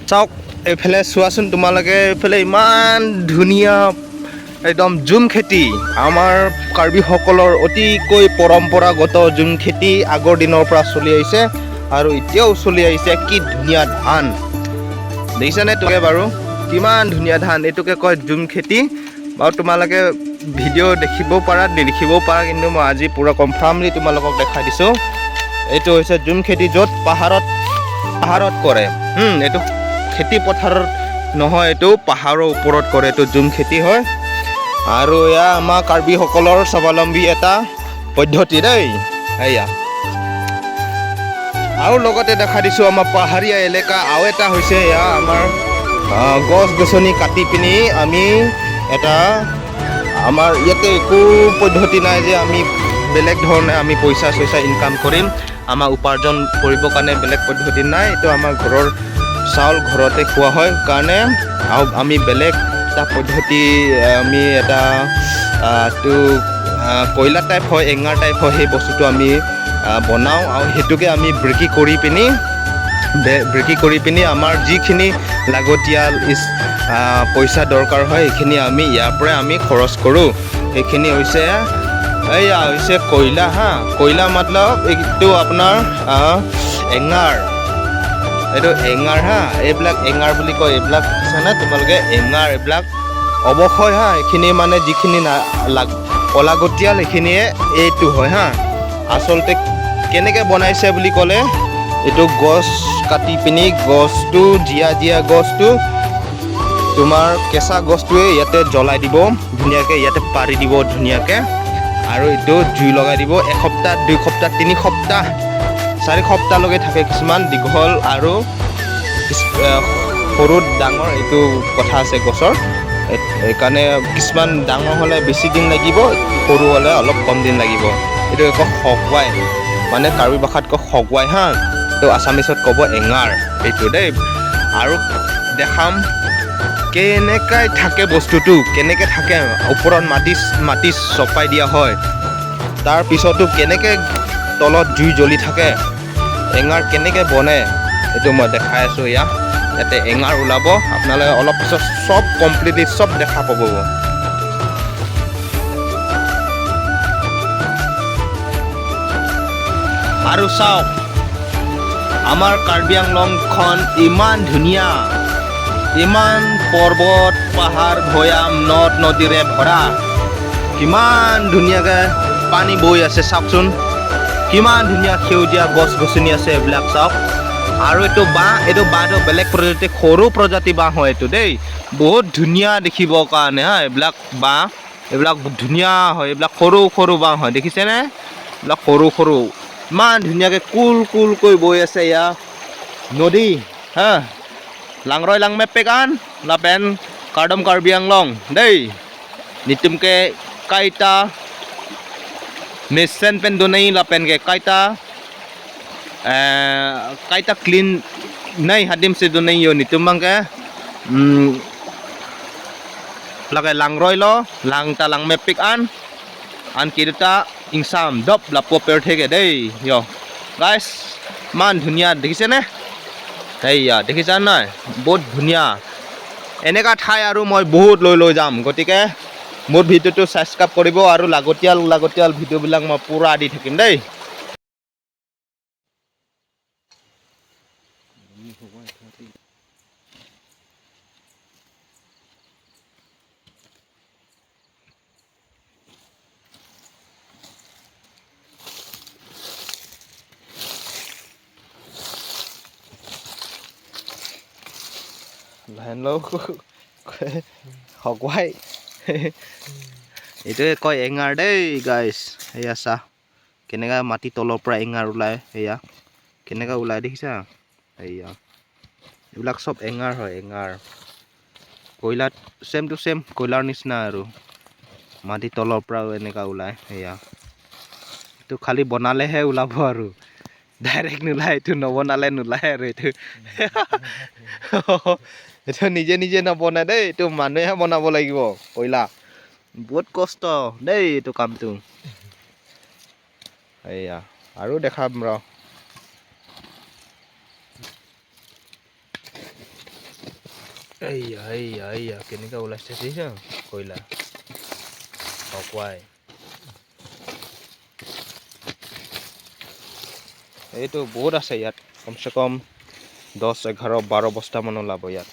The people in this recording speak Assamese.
চাওক এইফালে চোৱাচোন তোমালোকে এইফালে ইমান ধুনীয়া একদম জুম খেতি আমাৰ কাৰ্বিসকলৰ অতিকৈ পৰম্পৰাগত জুম খেতি আগৰ দিনৰ পৰা চলি আহিছে আৰু এতিয়াও চলি আহিছে কি ধুনীয়া ধান দেখিছানে তোকে বাৰু কিমান ধুনীয়া ধান এইটোকে কয় জুম খেতি বাৰু তোমালোকে ভিডিঅ' দেখিবও পাৰা নেদেখিবও পাৰা কিন্তু মই আজি পুৰা কনফাৰ্মলি তোমালোকক দেখাই দিছোঁ এইটো হৈছে জুম খেতি য'ত পাহাৰত কৰে এইটো খেতি পথাৰত নহয় এইটো পাহাৰৰ ওপৰত কৰে এইটো জুম খেতি হয় আৰু এয়া আমাৰ কাৰ্বিসকলৰ স্বাৱলম্বী এটা পদ্ধতি দেই এয়া আৰু লগতে দেখা দিছোঁ আমাৰ পাহাৰীয়া এলেকা আৰু এটা হৈছে এয়া আমাৰ গছ গছনি কাটি পিনি আমি এটা আমাৰ ইয়াতে একো পদ্ধতি নাই যে আমি বেলেগ ধৰণে আমি পইচা চইচা ইনকাম কৰিম আমাৰ উপাৰ্জন কৰিবৰ কাৰণে বেলেগ পদ্ধতি নাই এইটো আমাৰ ঘৰৰ চাউল ঘৰতে খোৱা হয় কাৰণে আৰু আমি বেলেগ এটা পদ্ধতি আমি এটা টো কয়লা টাইপ হয় এঙাৰ টাইপ হয় সেই বস্তুটো আমি বনাওঁ আৰু সেইটোকে আমি ব্ৰেকি কৰি পিনি আমাৰ যিখিনি লাগতিয়াল পইচা দৰকাৰ হয় সেইখিনি আমি ইয়াৰ পৰাই আমি খৰচ কৰোঁ সেইখিনি হৈছে এয়া হৈছে কয়লা কয়লা মতলব এইটো আপোনাৰ এঙাৰ এইটো এঙাৰ এইবিলাক এঙাৰ বুলি কয় এইবিলাক দেখিছানে তোমালোকে এঙাৰ এইবিলাক অৱক্ষয় এইখিনি মানে যিখিনি অলাগতিয়াল সেইখিনিয়ে এইটো হয় আচলতে কেনেকৈ বনাইছে বুলি ক'লে এইটো গছ কাটি পিনি গছটো জীয়া গছটো তোমাৰ কেঁচা গছটোৱে ইয়াতে জ্বলাই দিব ধুনীয়াকৈ ইয়াতে পাৰি দিব ধুনীয়াকৈ আৰু এইটো জুই লগাই দিব এসপ্তাহ 2 সপ্তাহ 3 সপ্তাহ 4 সপ্তাহলৈকে থাকে কিছুমান দীঘল আৰু সৰু ডাঙৰ এইটো কথা আছে গছৰ সেইকাৰণে কিছুমান ডাঙৰ হ'লে বেছি দিন লাগিব সৰু হ'লে অলপ কম দিন লাগিব এইটো আকৌ সগুৱাই মানে কাৰ্বি ভাষাত কয় সগুৱাই এইটো আছামিছত ক'ব এঙাৰ এইটো দেই আৰু দেখাম কেনেকৈ থাকে বস্তুটো কেনেকৈ থাকে ওপৰত মাটি চপাই দিয়া হয় তাৰপিছতো কেনেকৈ তলত জুই জ্বলি থাকে এঙাৰ কেনেকৈ বনে এইটো মই দেখাই আছোঁ ইয়াতে এঙাৰ ওলাব আপোনালোকে অলপ পিছত চব কমপ্লিটলি চব দেখা পাব আৰু চাওক আমাৰ কাৰ্বি আংলংখন ইমান ধুনীয়া ইমান পৰ্বত পাহাৰ ভৈয়াম নদ নদীৰে ভৰা কিমান ধুনীয়াকৈ পানী বৈ আছে চাওকচোন কিমান ধুনীয়া সেউজীয়া গছ গছনি আছে এইবিলাক চাওক আৰু এইটো বাঁহটো বেলেগ প্ৰজাতি সৰু প্ৰজাতি বাঁহ হয় এইটো দেই বহুত ধুনীয়া দেখিবৰ কাৰণে এইবিলাক বাঁহ এইবিলাক ধুনীয়া হয় এইবিলাক সৰু বাঁহ হয় দেখিছেনে এইবিলাক সৰু ইমান ধুনীয়াকৈ কুলকৈ বৈ আছে ইয়াৰ নদী Langroy lang mepekan lapen kardom Karbi Anglong dei nitumke kaita mesen pen donai lapen ke kaita clean nai hadim se donai yo nitumang ke lake langroy lo lang ta lang mepik an kirita ingsam dop lapo per thege dei yo guys man dhunia dekhise ne এইয়া দেখিছা নাই বহুত ধুনীয়া এনেকা ঠাই আৰু মই বহুত লৈ যাম গতিকে মোৰ ভিডিঅ'টো সাবস্ক্ৰাইব কৰিব আৰু লাগতিয়াল ভিডিঅ'বিলাক মই পুৰা দি থাকিম দেই লাইন লও হগুৱাই এইটোৱে কয় এঙাৰ দেই গাইছ এয়া চা কেনেকৈ মাটি তলৰ পৰা এঙাৰ ওলাই এয়া কেনেকৈ ওলাই দেখিছা এয়া এইবিলাক চব এঙাৰ হয় এঙাৰ কয়লাত চেম টু চেম কয়লাৰ নিচিনা আৰু মাটি তলৰ পৰাও এনেকুৱা ওলাই এয়া এইটো খালি বনালেহে ওলাব আৰু ডাইৰেক্ট নোলায় এইটো নবনালে নোলায় আৰু এইটো এইটো নিজে নবনাই দেই এইটো মানুহে বনাব লাগিব কয়লা বহুত কষ্ট দেই এইটো কামটো এয়া আৰু দেখাম ৰ এইয়া কেনেকৈ ওলাইছে দেখিছা কয়লা অকুৱাই এইটো বহুত আছে ইয়াত কমচে কম 10, 11, 12 বস্তামান ওলাব ইয়াত